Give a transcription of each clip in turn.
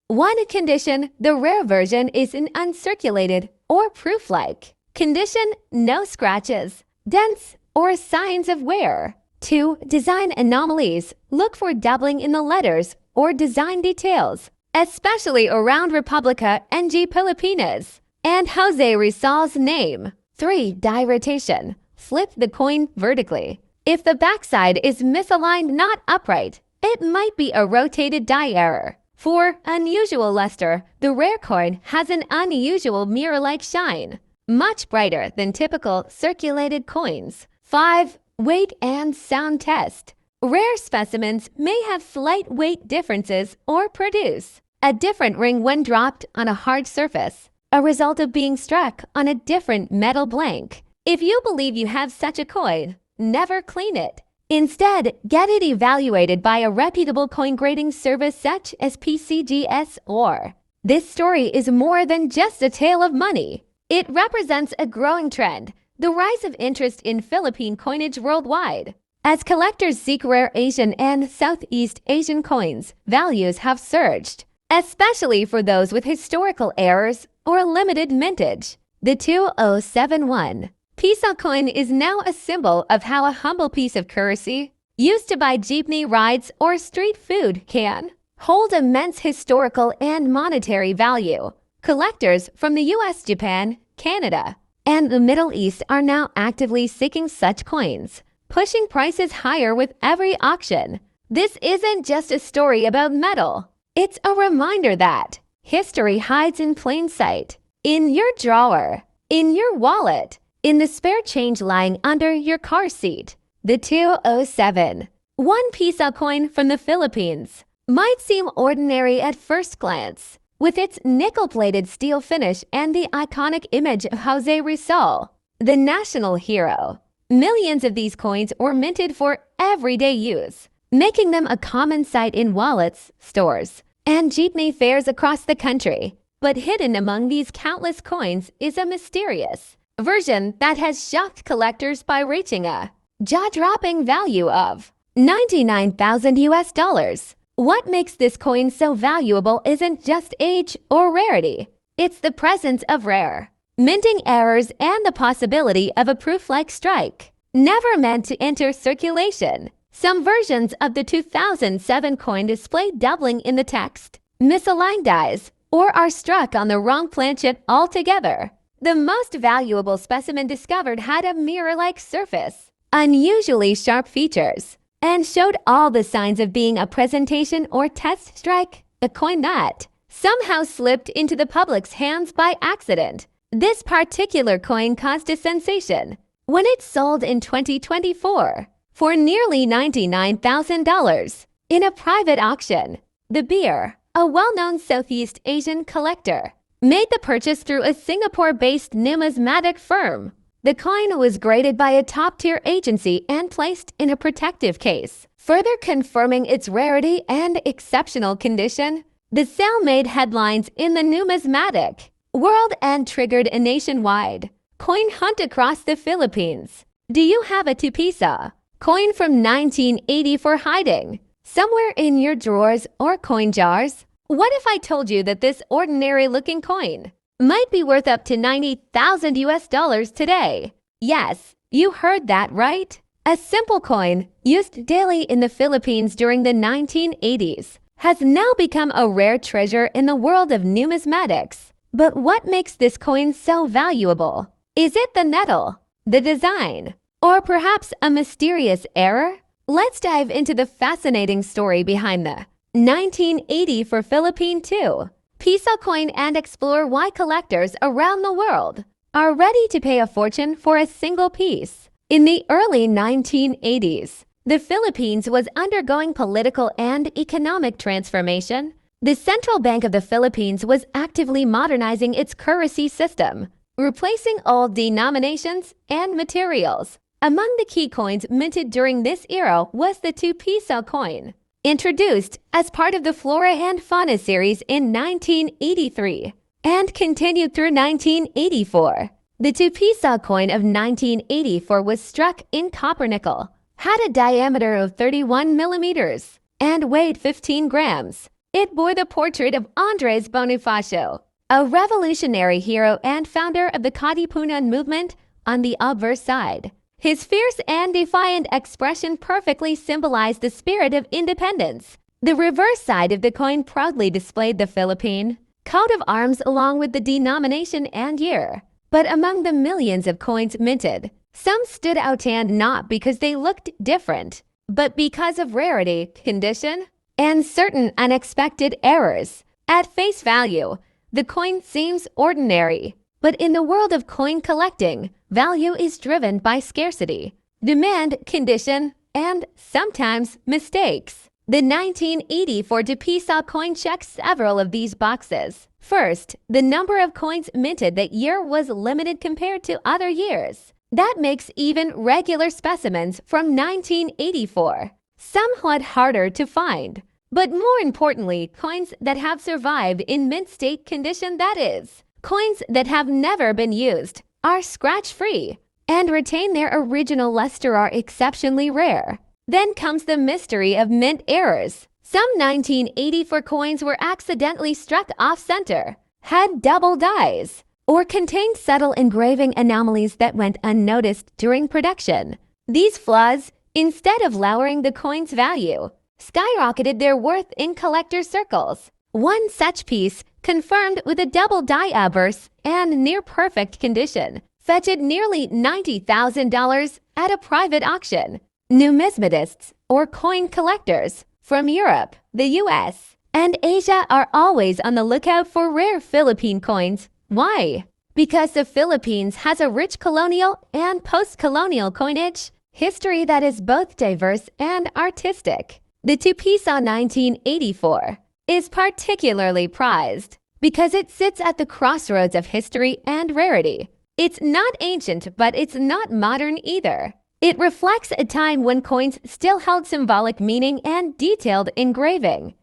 1 condition, the rare version is an uncirculated or proof-like. Condition, no scratches, dents, or signs of wear. 2. Design anomalies. Look for doubling in the letters or design details, especially around Republica and Pilipinas and Jose Rizal's name. 3. Die rotation. Flip the coin vertically. If the backside is misaligned, not upright, it might be a rotated die error. 4. Unusual luster. The rare coin has an unusual mirror-like shine, much brighter than typical circulated coins. 5. Weight and sound test. Rare specimens may have slight weight differences or produce a different ring when dropped on a hard surface, a result of being struck on a different metal blank. If you believe you have such a coin, never clean it. Instead, get it evaluated by a reputable coin grading service such as PCGS or. This story is more than just a tale of money. It represents a growing trend, the rise of interest in Philippine coinage worldwide. As collectors seek rare Asian and Southeast Asian coins, values have surged, especially for those with historical errors or limited mintage. The 2071 peso coin is now a symbol of how a humble piece of currency, used to buy jeepney rides or street food, can hold immense historical and monetary value. Collectors from the US, Japan, Canada, and the Middle East are now actively seeking such coins, pushing prices higher with every auction. This isn't just a story about metal. It's a reminder that history hides in plain sight, in your drawer, in your wallet, in the spare change lying under your car seat. The 207 1 peso coin from the Philippines might seem ordinary at first glance, with its nickel-plated steel finish and the iconic image of Jose Rizal, the national hero. Millions of these coins were minted for everyday use, making them a common sight in wallets, stores, and jeepney fares across the country. But hidden among these countless coins is a mysterious version that has shocked collectors by reaching a jaw-dropping value of $99,000. What makes this coin so valuable isn't just age or rarity. It's the presence of rare minting errors and the possibility of a proof-like strike, never meant to enter circulation. Some versions of the 2007 coin display doubling in the text, misaligned dies, or are struck on the wrong planchet altogether. The most valuable specimen discovered had a mirror-like surface, unusually sharp features, and showed all the signs of being a presentation or test strike, a coin that somehow slipped into the public's hands by accident. This particular coin caused a sensation when it sold in 2024 for nearly $99,000 in a private auction. The Beer, a well-known Southeast Asian collector, made the purchase through a Singapore-based numismatic firm. The coin was graded by a top-tier agency and placed in a protective case, further confirming its rarity and exceptional condition. The sale made headlines in the numismatic world and triggered a nationwide coin hunt across the Philippines. Do you have a 2 peso coin from 1980 for hiding somewhere in your drawers or coin jars? What if I told you that this ordinary-looking coin might be worth up to $90,000 today? Yes, you heard that right. A simple coin used daily in the Philippines during the 1980s has now become a rare treasure in the world of numismatics. But what makes this coin so valuable? Is it the metal, the design, or perhaps a mysterious error? Let's dive into the fascinating story behind the 1980 for Philippine 2 peso coin and explore why collectors around the world are ready to pay a fortune for a single piece. In the early 1980s, the Philippines was undergoing political and economic transformation. The Central Bank of the Philippines was actively modernizing its currency system, replacing old denominations and materials. Among the key coins minted during this era was the 2 peso coin, introduced as part of the Flora and Fauna series in 1983 and continued through 1984. The 2 peso coin of 1984 was struck in copper nickel, had a diameter of 31 millimeters, and weighed 15 grams. It bore the portrait of Andres Bonifacio, a revolutionary hero and founder of the Katipunan movement, on the obverse side. His fierce and defiant expression perfectly symbolized the spirit of independence. The reverse side of the coin proudly displayed the Philippine coat of arms along with the denomination and year. But among the millions of coins minted, some stood out and not because they looked different, but because of rarity, condition, and certain unexpected errors. At face value, the coin seems ordinary, but in the world of coin collecting, value is driven by scarcity, demand, condition, and sometimes mistakes. The 1984 Dupisa coin checks several of these boxes. First, the number of coins minted that year was limited compared to other years. That makes even regular specimens from 1984 somewhat harder to find. But more importantly, coins that have survived in mint state condition, that is, coins that have never been used, are scratch-free, and retain their original luster are exceptionally rare. Then comes the mystery of mint errors. Some 1984 coins were accidentally struck off-center, had double dies, or contained subtle engraving anomalies that went unnoticed during production. These flaws, instead of lowering the coin's value, skyrocketed their worth in collector circles. One such piece, confirmed with a double die obverse and near-perfect condition, fetched nearly $90,000 at a private auction. Numismatists, or coin collectors, from Europe, the US, and Asia are always on the lookout for rare Philippine coins. Why? Because the Philippines has a rich colonial and post-colonial coinage history that is both diverse and artistic. The Dupisa 1984 is particularly prized because it sits at the crossroads of history and rarity. It's not ancient, but it's not modern either. It reflects a time when coins still held symbolic meaning and detailed engraving.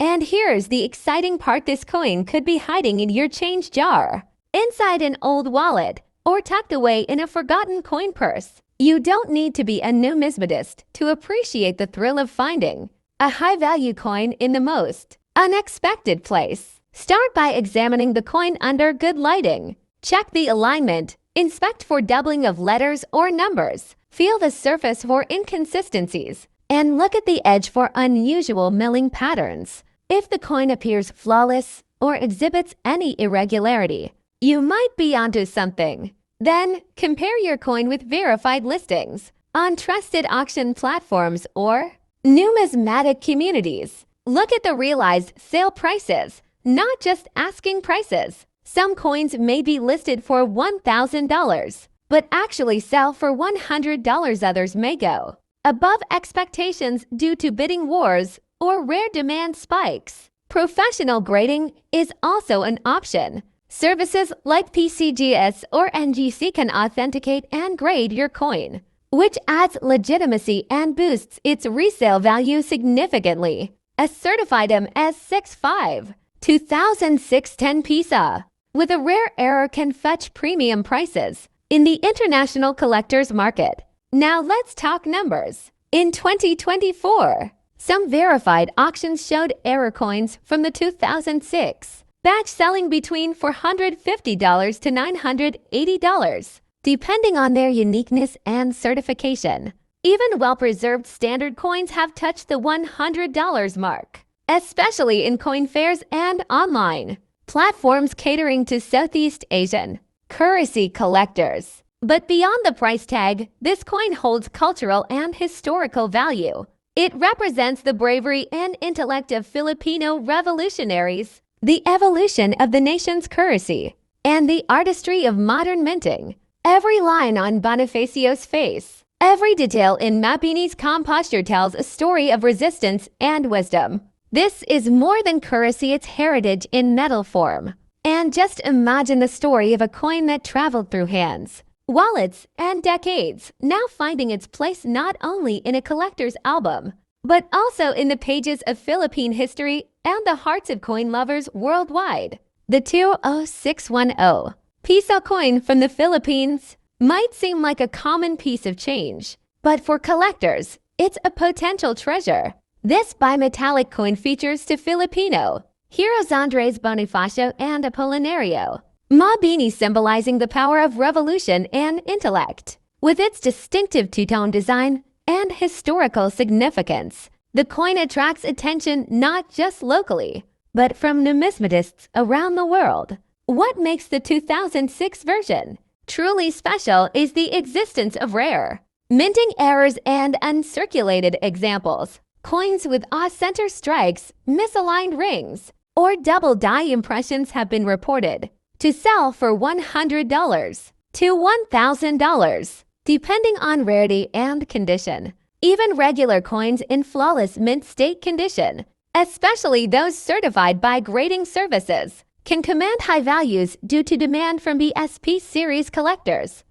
And here's the exciting part: this coin could be hiding in your change jar, inside an old wallet, or tucked away in a forgotten coin purse. You don't need to be a numismatist to appreciate the thrill of finding a high-value coin in the most unexpected place. Start by examining the coin under good lighting. Check the alignment, inspect for doubling of letters or numbers, feel the surface for inconsistencies, and look at the edge for unusual milling patterns. If the coin appears flawless or exhibits any irregularity, you might be onto something. Then, compare your coin with verified listings on trusted auction platforms or numismatic communities. Look at the realized sale prices, not just asking prices. Some coins may be listed for $1,000, but actually sell for $100. Others may go above expectations due to bidding wars or rare demand spikes. Professional grading is also an option. Services like PCGS or NGC can authenticate and grade your coin, which adds legitimacy and boosts its resale value significantly. A certified MS65 2006 10 Pisa with a rare error can fetch premium prices in the international collector's market. Now let's talk numbers. In 2024, some verified auctions showed error coins from the 2006 batch selling between $450 to $980, depending on their uniqueness and certification. Even well-preserved standard coins have touched the $100 mark, especially in coin fairs and online platforms catering to Southeast Asian currency collectors. But beyond the price tag, this coin holds cultural and historical value. It represents the bravery and intellect of Filipino revolutionaries, the evolution of the nation's currency, and the artistry of modern minting. Every line on Bonifacio's face, every detail in Mabini's calm posture tells a story of resistance and wisdom. This is more than currency, it's heritage in metal form. And just imagine the story of a coin that traveled through hands, wallets, and decades, now finding its place not only in a collector's album, but also in the pages of Philippine history and the hearts of coin lovers worldwide. The 20610 peso coin from the Philippines might seem like a common piece of change, but for collectors, it's a potential treasure. This bimetallic coin features two Filipino heroes, Andres Bonifacio and Apolinario Mabini, symbolizing the power of revolution and intellect. With its distinctive two-tone design and historical significance, the coin attracts attention not just locally, but from numismatists around the world. What makes the 2006 version truly special is the existence of rare minting errors and uncirculated examples. Coins with off-center strikes, misaligned rings, or double die impressions have been reported to sell for $100 to $1,000, depending on rarity and condition. Even regular coins in flawless mint state condition, especially those certified by grading services, can command high values due to demand from BSP series collectors.